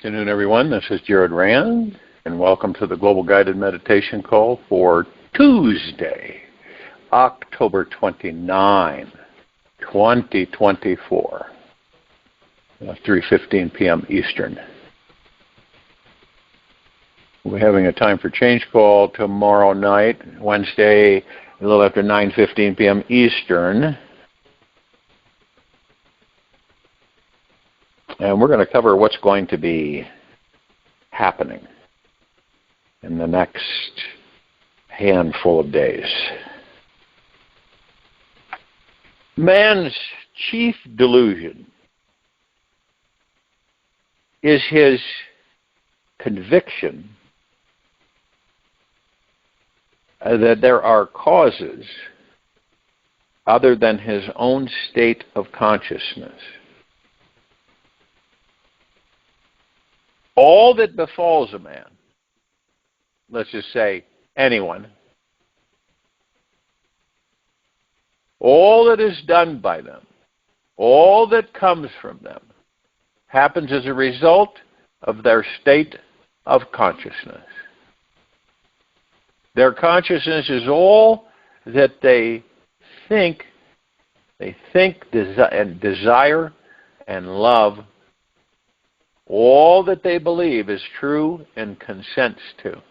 Afternoon, everyone. This is Jared Rand, and welcome to the Global Guided Meditation Call for Tuesday, October 29, 2024, 3:15 p.m. Eastern. We're having a time for change call tomorrow night, Wednesday, a little after 9:15 p.m. Eastern. And we're going to cover what's going to be happening in the next handful of days. Man's chief delusion is his conviction that there are causes other than his own state of consciousness. All that befalls a man, let's just say anyone, all that is done by them, all that comes from them, happens as a result of their state of consciousness. Their consciousness is all that they think, and desire and love. All that they believe is true and consents to.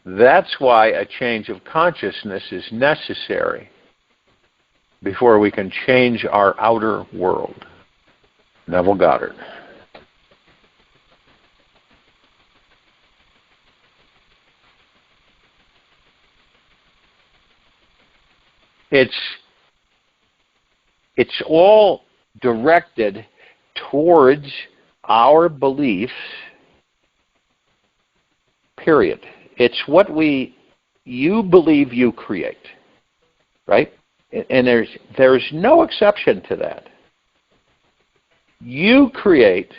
That's why a change of consciousness is necessary before we can change our outer world. Neville Goddard. It's all directed towards our beliefs, period. It's what you believe you create, right? And there's no exception to that. You create,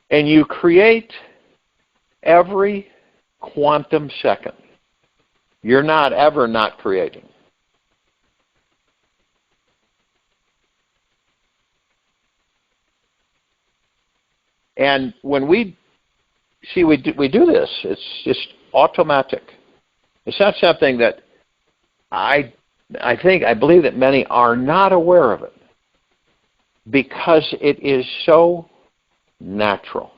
and you create every quantum second. You're not ever not creating. And when we do this, it's just automatic. It's not something that I believe that many are not aware of it because it is so natural.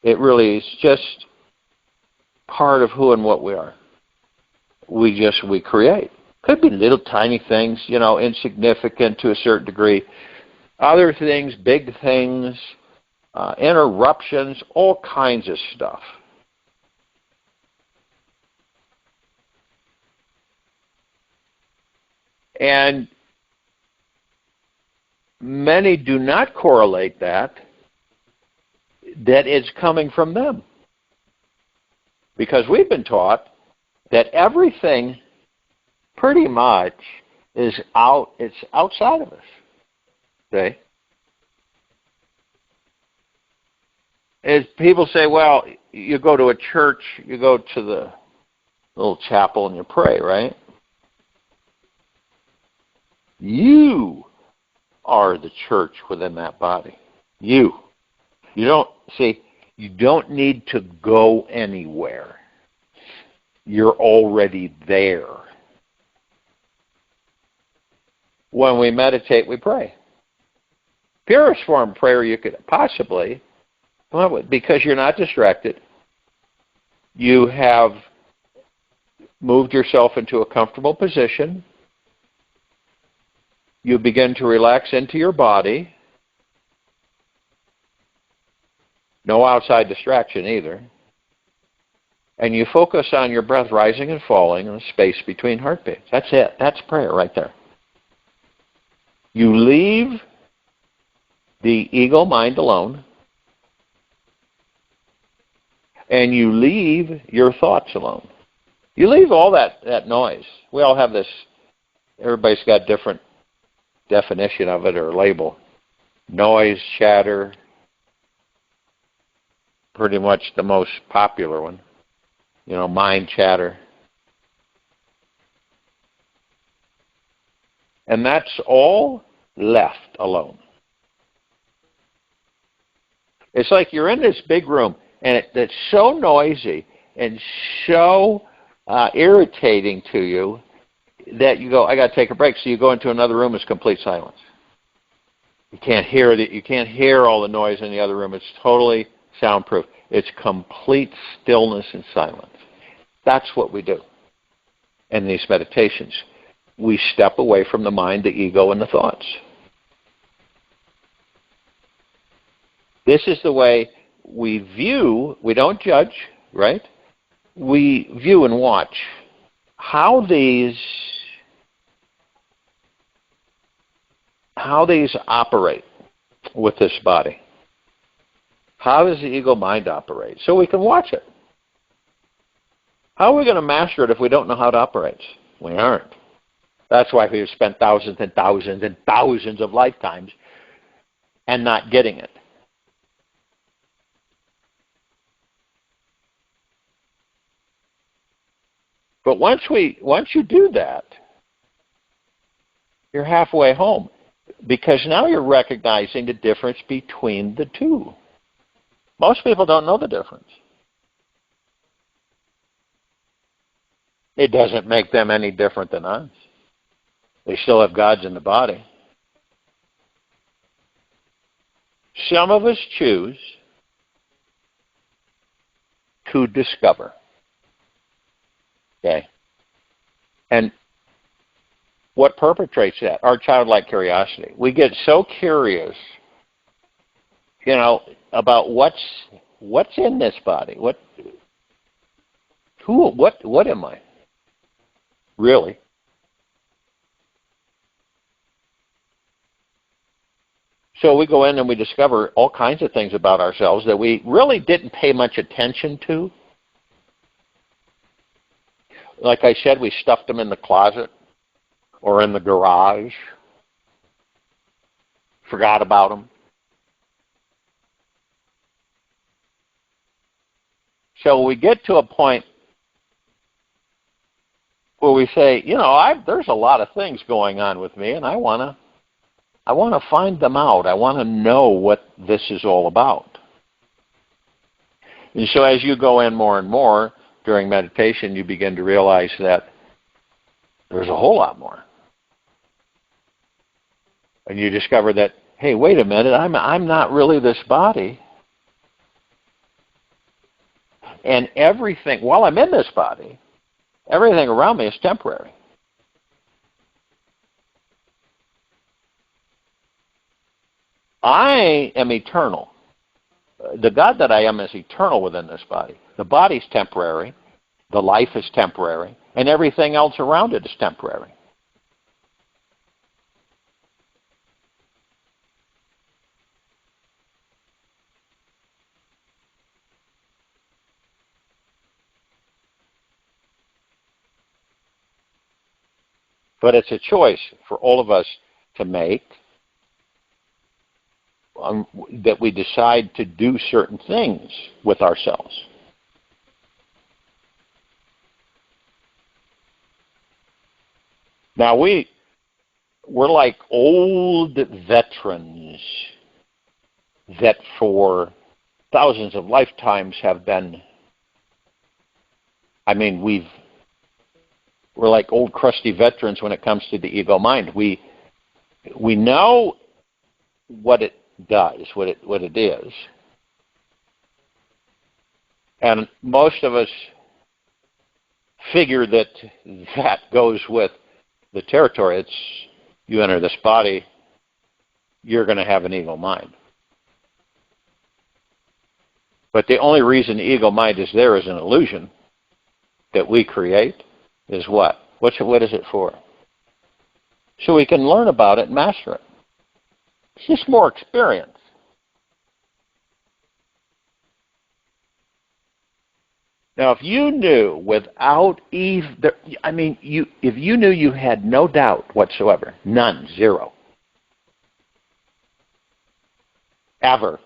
It really is just part of who and what we are. We create. Could be little tiny things, insignificant to a certain degree. Other things, big things, interruptions, all kinds of stuff. And many do not correlate that it's coming from them. Because we've been taught that everything pretty much it's outside of us. Okay? As people say, well, you go to a church, you go to the little chapel and you pray, right? You are the church within that body. You don't need to go anywhere. You're already there. When we meditate, we pray. Purest form of prayer you could possibly, because you're not distracted. You have moved yourself into a comfortable position. You begin to relax into your body. No outside distraction either. And you focus on your breath rising and falling and the space between heartbeats. That's it. That's prayer right there. You leave the ego mind alone, and you leave your thoughts alone. You leave all that noise. We all have this, everybody's got different definition of it or label. Noise, chatter, pretty much the most popular one. Mind chatter. And that's all left alone. It's like you're in this big room, and it's so noisy and so irritating to you that you go, I got to take a break. So you go into another room, it's complete silence. You can't hear all the noise in the other room. It's totally soundproof. It's complete stillness and silence. That's what we do in these meditations. We step away from the mind, the ego, and the thoughts. This is the way we view, we don't judge, right? We view and watch how these operate with this body. How does the ego mind operate? So we can watch it. How are we going to master it if we don't know how it operates? We aren't. That's why we've spent thousands and thousands and thousands of lifetimes and not getting it. But once you do that, you're halfway home, because now you're recognizing the difference between the two. Most people don't know the difference. It doesn't make them any different than us. They still have gods in the body. Some of us choose to discover. Okay? And what perpetrates that? Our childlike curiosity. We get so curious, about what's in this body. What am I? Really? So we go in and we discover all kinds of things about ourselves that we really didn't pay much attention to. Like I said, we stuffed them in the closet or in the garage. Forgot about them. So we get to a point where we say, there's a lot of things going on with me, and I want to find them out. I want to know what this is all about. And so as you go in more and more during meditation, you begin to realize that there's a whole lot more. And you discover that, hey, wait a minute, I'm not really this body. And everything, while I'm in this body, everything around me is temporary. I am eternal. The God that I am is eternal within this body. The body's temporary, the life is temporary, and everything else around it is temporary. But it's a choice for all of us to make, that we decide to do certain things with ourselves. Now we're like old veterans that for thousands of lifetimes have been, we're like old crusty veterans when it comes to the ego mind. We know what it does, what it is. And most of us figure that goes with the territory. It's, you enter this body, you're going to have an ego mind. But the only reason the ego mind is there is an illusion that we create. Is what? What is it for? So we can learn about it and master it. It's just more experience. Now, if you knew without if you knew you had no doubt whatsoever, none, zero, ever,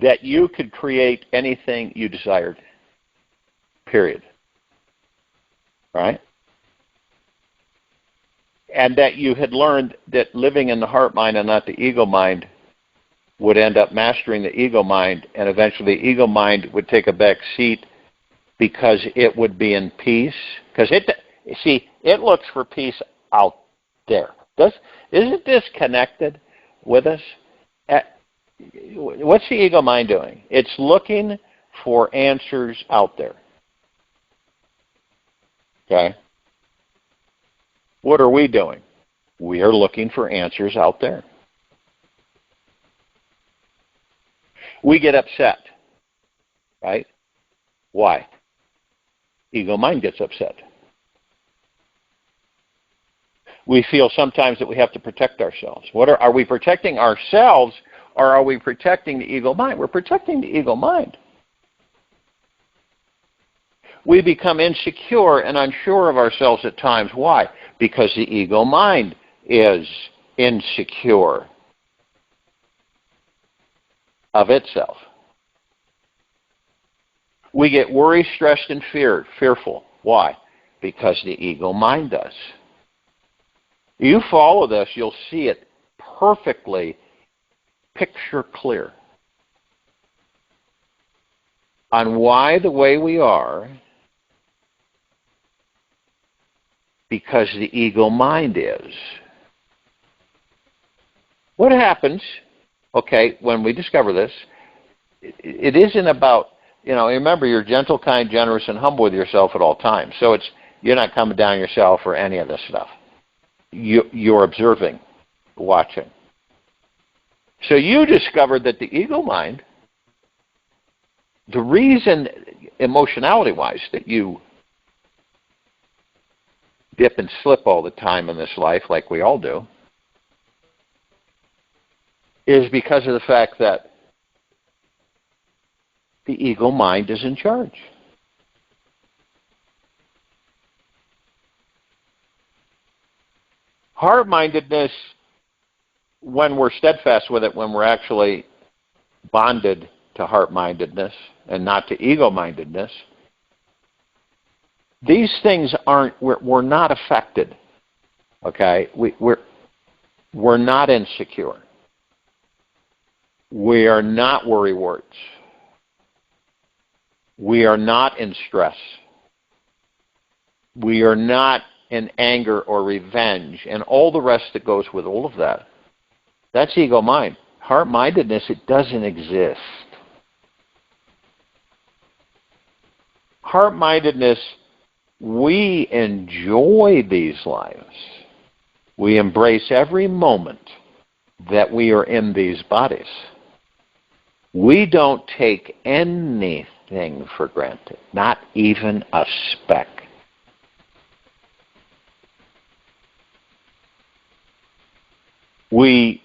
that you could create anything you desired, period. Right? and that you had learned that living in the heart mind and not the ego mind would end up mastering the ego mind, and eventually the ego mind would take a back seat because it would be in peace. Because it looks for peace out there. Isn't this connected with us? What's the ego mind doing? It's looking for answers out there. Okay? What are we doing? We are looking for answers out there. We get upset, right? Why? Ego mind gets upset. We feel sometimes that we have to protect ourselves. Are we protecting ourselves, or are we protecting the ego mind? We're protecting the ego mind. We become insecure and unsure of ourselves at times. Why? Because the ego mind is insecure of itself. We get worried, stressed, and fearful. Why? Because the ego mind does. You follow this, you'll see it perfectly picture clear on why the way we are, because the ego mind is. What happens, okay, when we discover this, it isn't about, remember, you're gentle, kind, generous, and humble with yourself at all times. So you're not coming down yourself or any of this stuff. You're observing, watching. So you discovered that the ego mind, the reason, emotionality-wise, that you dip and slip all the time in this life, like we all do, is because of the fact that the ego mind is in charge. Heart-mindedness, when we're steadfast with it, when we're actually bonded to heart-mindedness and not to ego-mindedness, these things we're not affected, okay? We're not insecure. We are not worrywarts. We are not in stress. We are not in anger or revenge and all the rest that goes with all of that. That's ego mind. Heart-mindedness, it doesn't exist. Heart-mindedness, we enjoy these lives. We embrace every moment that we are in these bodies. We don't take anything for granted, not even a speck. We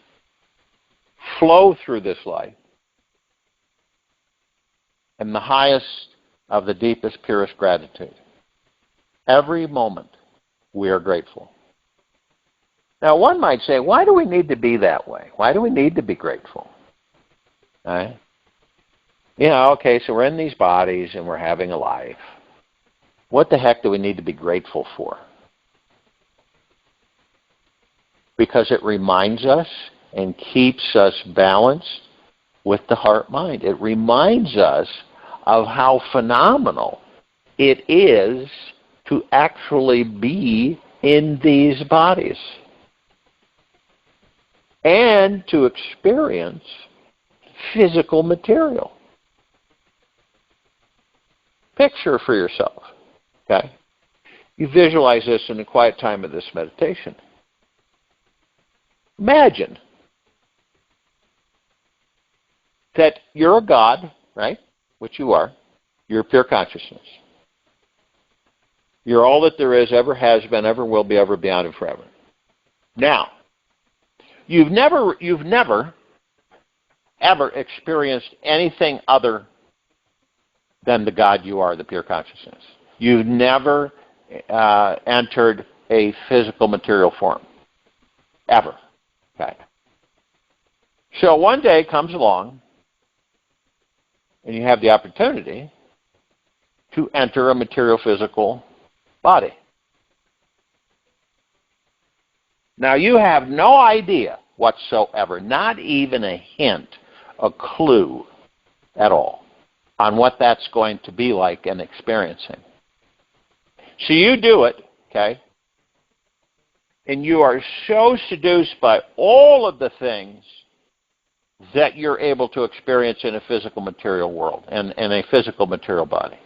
flow through this life in the highest of the deepest, purest gratitude. Every moment we are grateful. Now one might say, why do we need to be that way? Why do we need to be grateful? Right? Okay, so we're in these bodies and we're having a life. What the heck do we need to be grateful for? Because it reminds us and keeps us balanced with the heart-mind. It reminds us of how phenomenal it is to actually be in these bodies and to experience physical material. Picture for yourself, okay? You visualize this in the quiet time of this meditation. Imagine that you're a God, right? Which you are. You're pure consciousness. You're all that there is, ever has been, ever will be, ever beyond, and forever. Now, you've never ever experienced anything other than the God you are, the pure consciousness. You've never entered a physical material form. Ever. Okay. So one day comes along and you have the opportunity to enter a material physical body. Now, you have no idea whatsoever, not even a hint, a clue at all on what that's going to be like and experiencing. So you do it, okay? And you are so seduced by all of the things that you're able to experience in a physical material world and in a physical material body.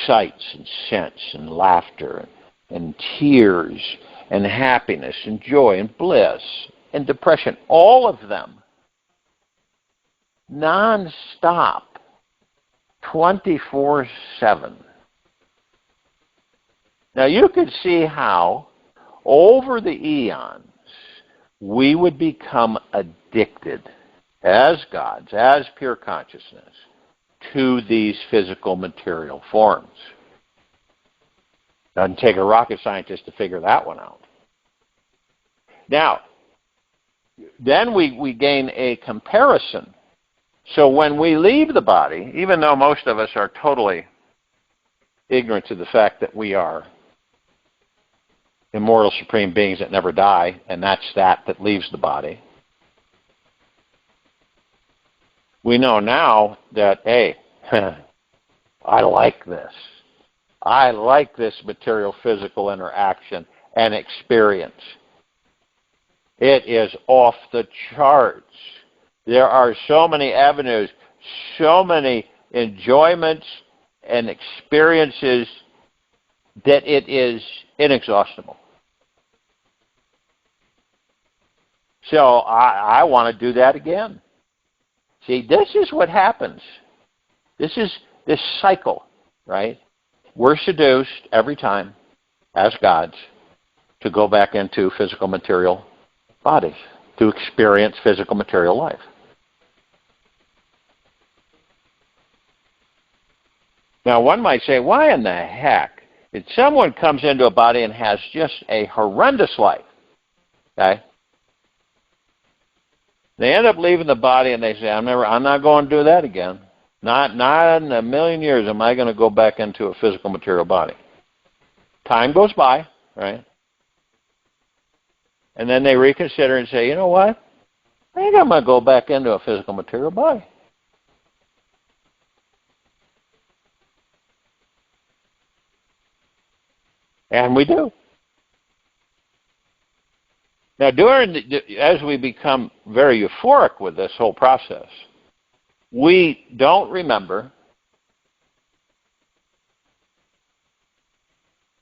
Sights and scents and laughter and tears and happiness and joy and bliss and depression, all of them non-stop, 24/7. Now you could see how over the eons we would become addicted as gods, as pure consciousness, to these physical material forms. Doesn't take a rocket scientist to figure that one out. Now, then we gain a comparison. So when we leave the body, even though most of us are totally ignorant to the fact that we are immortal supreme beings that never die, and that's that leaves the body, we know now that, hey, I like this. I like this material physical interaction and experience. It is off the charts. There are so many avenues, so many enjoyments and experiences that it is inexhaustible. So I want to do that again. See, this is what happens. This is this cycle, right? We're seduced every time as gods to go back into physical material bodies, to experience physical material life. Now, one might say, why in the heck if someone comes into a body and has just a horrendous life, okay? They end up leaving the body and they say, I'm not going to do that again. Not in a million years am I going to go back into a physical material body. Time goes by, right? And then they reconsider and say, you know what? I think I'm going to go back into a physical material body. And we do. Now, as we become very euphoric with this whole process, we don't remember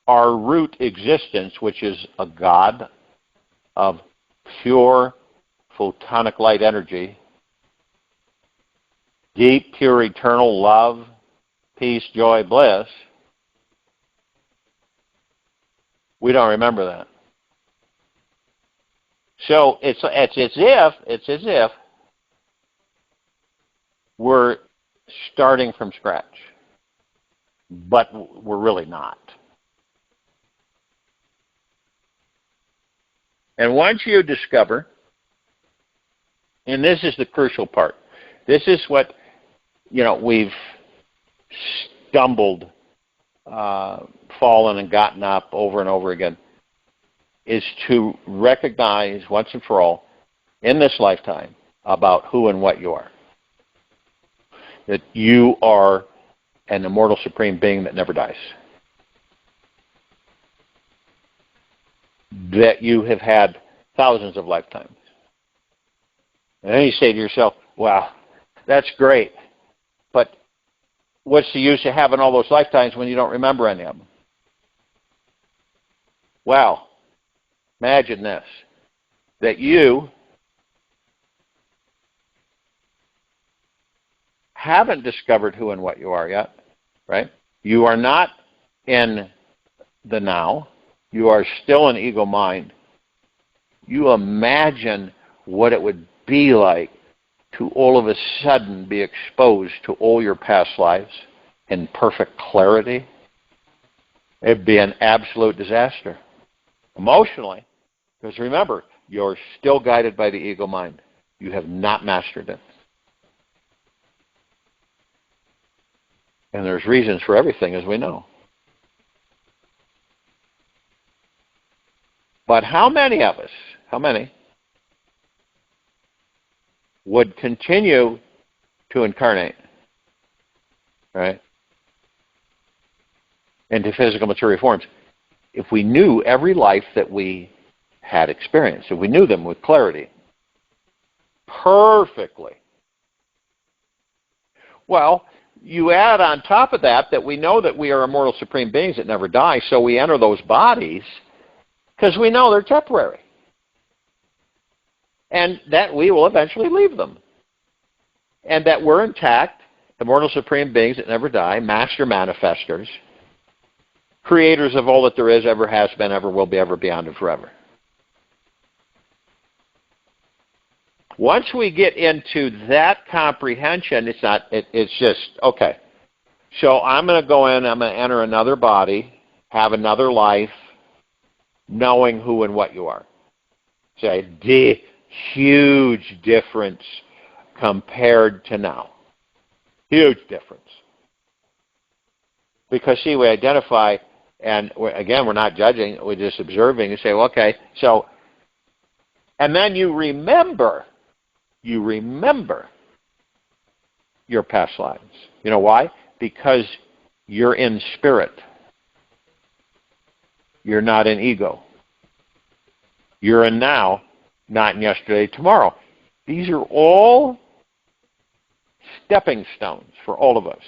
our root existence, which is a God of pure photonic light energy, deep, pure, eternal love, peace, joy, bliss. We don't remember that. So it's as if we're starting from scratch, but we're really not. And once you discover, and this is the crucial part, this is what, we've stumbled, fallen and gotten up over and over again, is to recognize once and for all in this lifetime about who and what you are. That you are an immortal supreme being that never dies. That you have had thousands of lifetimes. And then you say to yourself, wow, that's great, but what's the use of having all those lifetimes when you don't remember any of them? Well, imagine this, that you haven't discovered who and what you are yet, right? You are not in the now. You are still in ego mind. You imagine what it would be like to all of a sudden be exposed to all your past lives in perfect clarity. It'd be an absolute disaster. Emotionally, because remember, you're still guided by the ego mind. You have not mastered it. And there's reasons for everything, as we know. But how many of us, would continue to incarnate, right, into physical material forms if we knew every life that we had experienced, if we knew them with clarity, perfectly? Well, you add on top of that we know that we are immortal supreme beings that never die, so we enter those bodies because we know they're temporary. And that we will eventually leave them. And that we're intact, immortal supreme beings that never die, master manifestors, creators of all that there is, ever has been, ever will be, ever beyond, and forever. Once we get into that comprehension, it's just, okay, so I'm going to go in, I'm going to enter another body, have another life, knowing who and what you are. Say, huge difference compared to now. Huge difference. Because, see, we identify, and again, we're not judging, we're just observing and say, well, okay, so, and then you remember your past lives. You know why? Because you're in spirit. You're not in ego. You're in now, not in yesterday, tomorrow. These are all stepping stones for all of us.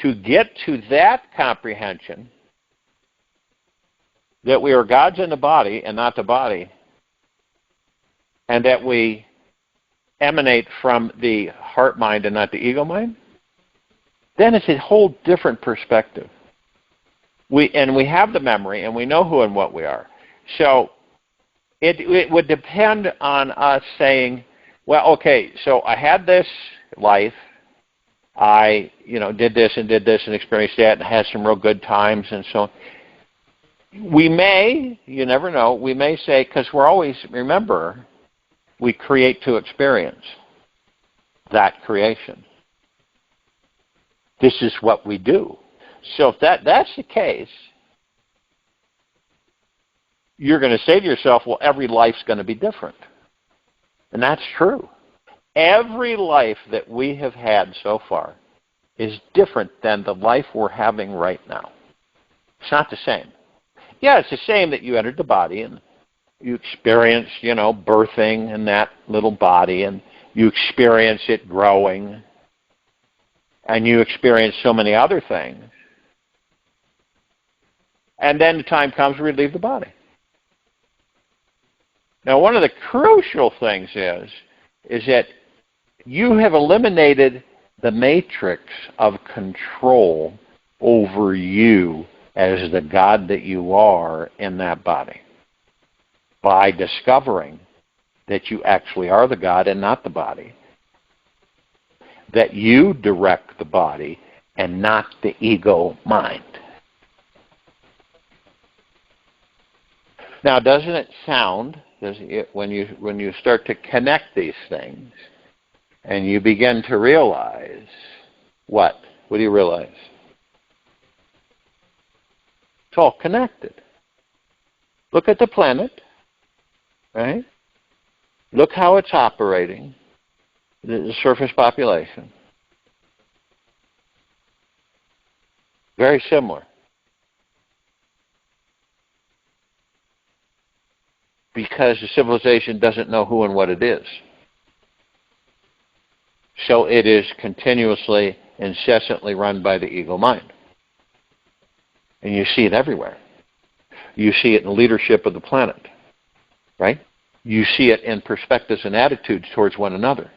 To get to that comprehension that we are gods in the body and not the body, and that we emanate from the heart mind and not the ego mind, then it's a whole different perspective. We have the memory, and we know who and what we are. So it would depend on us saying, well, okay, so I had this life, I did this and experienced that and had some real good times and so on. We may, you never know, we may say, because we're always, remember, we create to experience that creation. This is what we do. So if that's the case, you're going to say to yourself, well, every life's going to be different. And that's true. Every life that we have had so far is different than the life we're having right now. It's not the same. Yeah, it's the same that you entered the body and you experienced, birthing in that little body, and you experience it growing, and you experience so many other things. And then the time comes where we leave the body. Now, one of the crucial things is that you have eliminated the matrix of control over you as the God that you are in that body by discovering that you actually are the God and not the body, that you direct the body and not the ego mind. Now, doesn't it sound, when you start to connect these things and you begin to realize what? What do you realize? It's all connected. Look at the planet, right? Look how it's operating, the surface population. Very similar. Because the civilization doesn't know who and what it is. So it is continuously, incessantly run by the ego mind. And you see it everywhere. You see it in the leadership of the planet, right? You see it in perspectives and attitudes towards one another.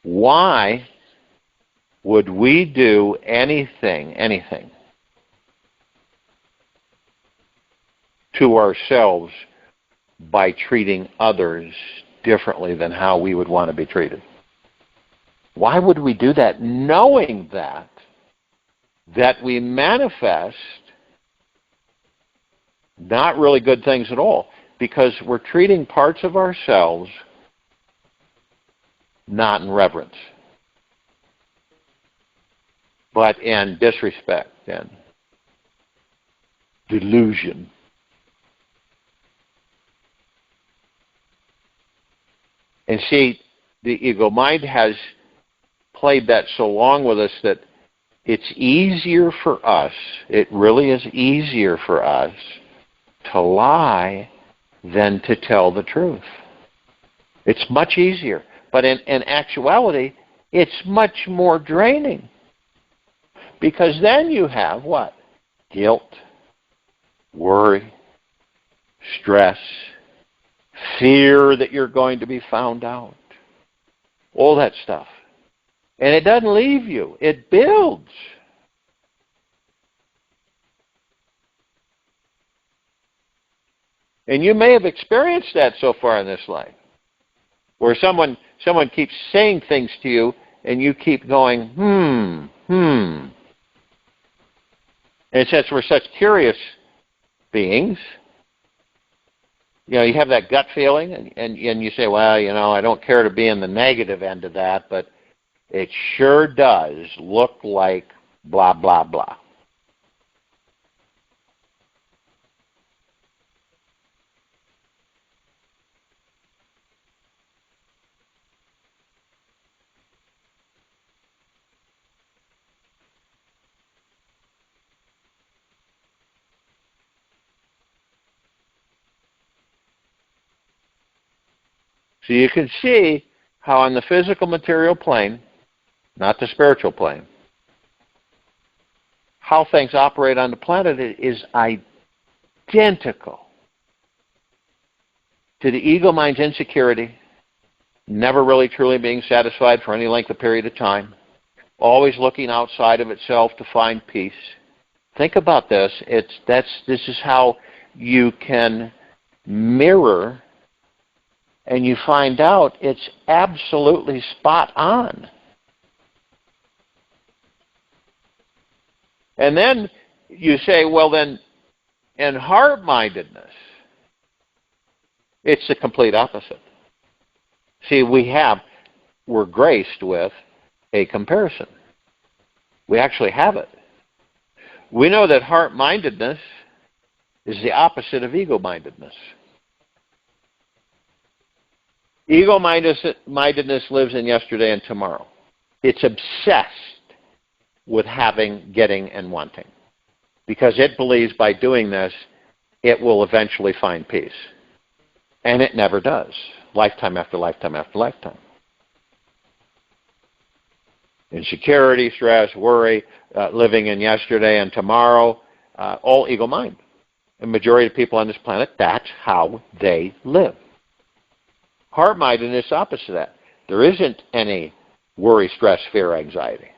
Why would we do anything to ourselves by treating others differently than how we would want to be treated? Why would we do that, knowing that we manifest not really good things at all, because we're treating parts of ourselves not in reverence, but in disrespect and delusion. And see, the ego mind has played that so long with us that it's easier for us, it really is easier for us to lie than to tell the truth. It's much easier. But in actuality, it's much more draining. Because then you have what? Guilt, worry, stress, fear that you're going to be found out. All that stuff. And it doesn't leave you. It builds. And you may have experienced that so far in this life, where someone keeps saying things to you, and you keep going, And since we're such curious beings, you know, you have that gut feeling, and you say, well, you know, I don't care to be in the negative end of that, but it sure does look like blah, blah, blah. So you can see how on the physical material plane, not the spiritual plane, how things operate on the planet is identical to the ego mind's insecurity, never really truly being satisfied for any length of period of time, always looking outside of itself to find peace. Think about this. This is how you can mirror, and you find out it's absolutely spot on. And then you say, well then, in heart-mindedness, it's the complete opposite. See, we're graced with a comparison. We actually have it. We know that heart-mindedness is the opposite of ego-mindedness. Ego-mindedness lives in yesterday and tomorrow. It's obsessed with having, getting, and wanting, because it believes by doing this, it will eventually find peace. And it never does, lifetime after lifetime after lifetime. Insecurity, stress, worry, living in yesterday and tomorrow, all ego mind. The majority of people on this planet, that's how they live. Heart-mindedness is opposite of that. There isn't any worry, stress, fear, anxiety,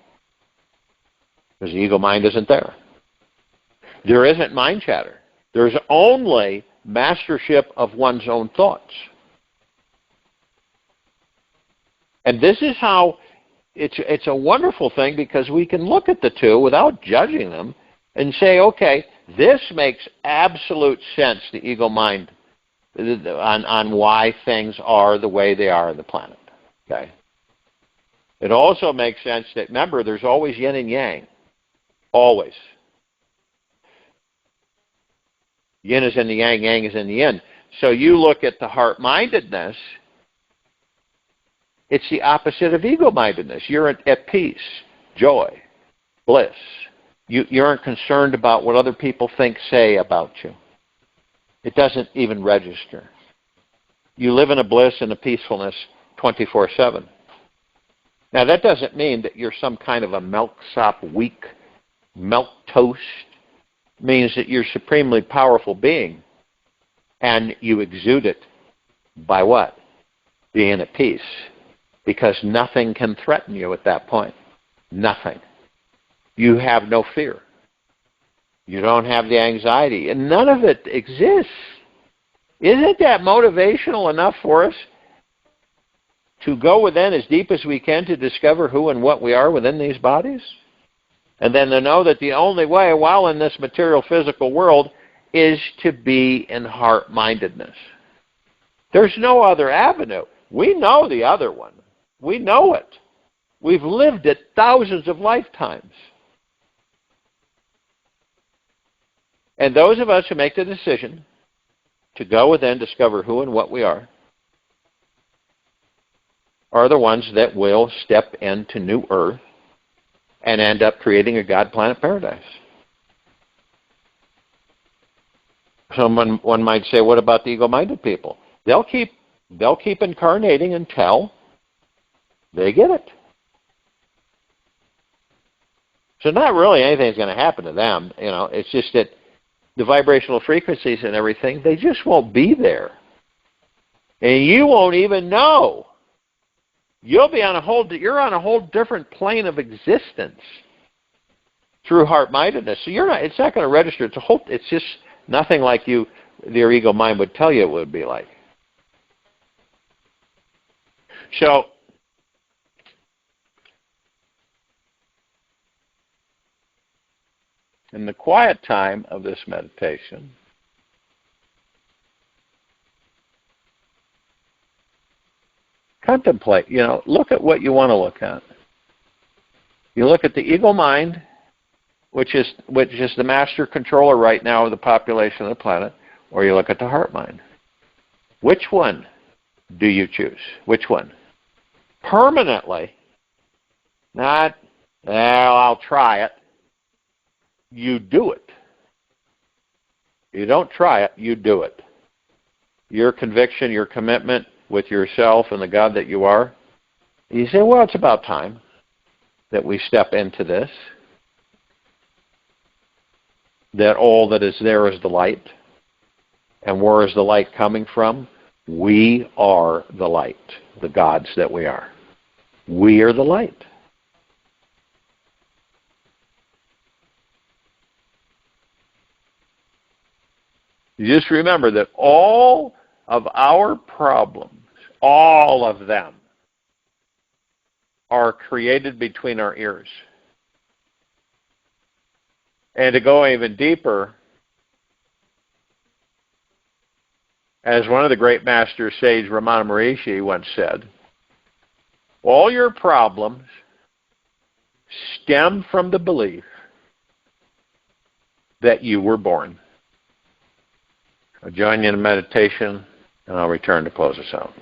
because the ego mind isn't there. There isn't mind chatter. There's only mastership of one's own thoughts. And this is how it's a wonderful thing, because we can look at the two without judging them and say, okay, this makes absolute sense, the ego mind, on why things are the way they are on the planet. Okay. It also makes sense that, remember, there's always yin and yang. Always. Yin is in the yang, yang is in the yin. So you look at the heart-mindedness, it's the opposite of ego-mindedness. You're at peace, joy, bliss. You aren't concerned about what other people think, say about you. It doesn't even register. You live in a bliss and a peacefulness 24/7. Now, that doesn't mean that you're some kind of a milksop, weak, milquetoast. It means that you're a supremely powerful being, and you exude it by what? Being at peace. Because nothing can threaten you at that point. Nothing. You have no fear. You don't have the anxiety, and none of it exists. Isn't that motivational enough for us to go within as deep as we can to discover who and what we are within these bodies? And then to know that the only way, while in this material physical world, is to be in heart-mindedness. There's no other avenue. We know the other one. We know it. We've lived it thousands of lifetimes. And those of us who make the decision to go within, discover who and what we are the ones that will step into New Earth and end up creating a God planet paradise. One might say, what about the ego-minded people? They'll keep incarnating until they get it. So not really anything's going to happen to them. It's just that the vibrational frequencies and everything, they just won't be there. And you won't even know. You're on a whole different plane of existence through heart-mindedness. So it's not going to register. It's just nothing like your ego mind would tell you it would be like. So in the quiet time of this meditation, contemplate, look at what you want to look at. You look at the ego mind, which is the master controller right now of the population of the planet, or you look at the heart mind. Which one do you choose? Which one? Permanently. Not, I'll try it. You do it. You don't try it, you do it. Your conviction, your commitment with yourself and the God that you are. You say, well, it's about time that we step into this. That all that is there is the light. And where is the light coming from? We are the light, the gods that we are. We are the light. You just remember that all of our problems, all of them, are created between our ears. And to go even deeper, as one of the great masters, sage Ramana Maharishi, once said, all your problems stem from the belief that you were born. I'll join you in meditation, and I'll return to close us out.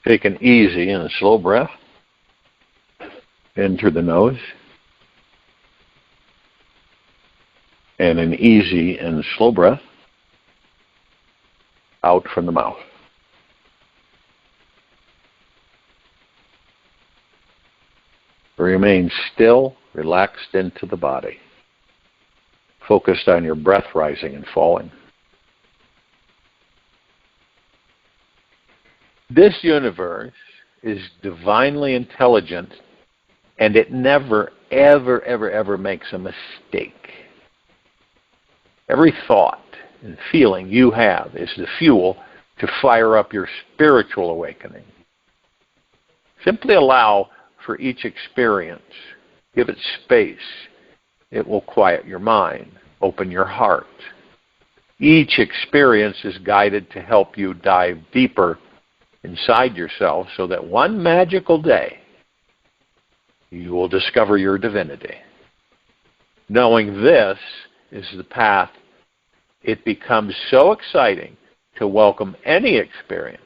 Take an easy and a slow breath in through the nose, and an easy and slow breath out from the mouth. Remain still, relaxed into the body, focused on your breath rising and falling. This universe is divinely intelligent, and it never, ever, ever, ever makes a mistake. Every thought and feeling you have is the fuel to fire up your spiritual awakening. Simply allow for each experience. Give it space. It will quiet your mind, open your heart. Each experience is guided to help you dive deeper inside yourself so that one magical day you will discover your divinity. Knowing this is the path, it becomes so exciting to welcome any experience.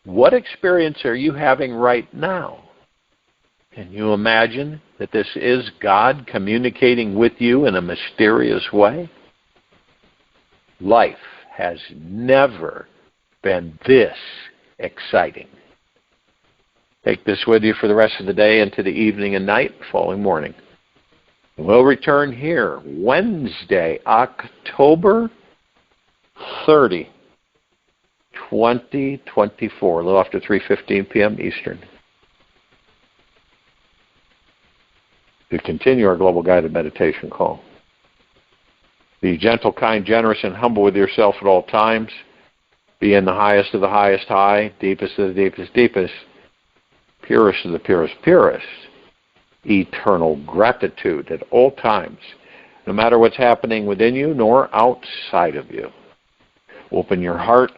What experience are you having right now? Can you imagine that this is God communicating with you in a mysterious way? Life has never been this exciting. Take this with you for the rest of the day into the evening and night, following morning. And we'll return here Wednesday, October 30, 2024, a little after 3:15 p.m. Eastern, to continue our global guided meditation call. Be gentle, kind, generous, and humble with yourself at all times. Be in the highest of the highest high, deepest of the deepest deepest, purest of the purest purest. Eternal gratitude at all times, no matter what's happening within you nor outside of you. Open your heart.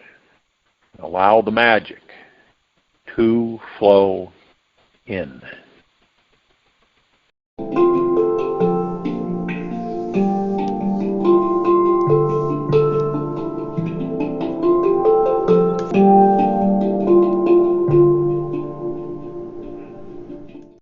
Allow the magic to flow in.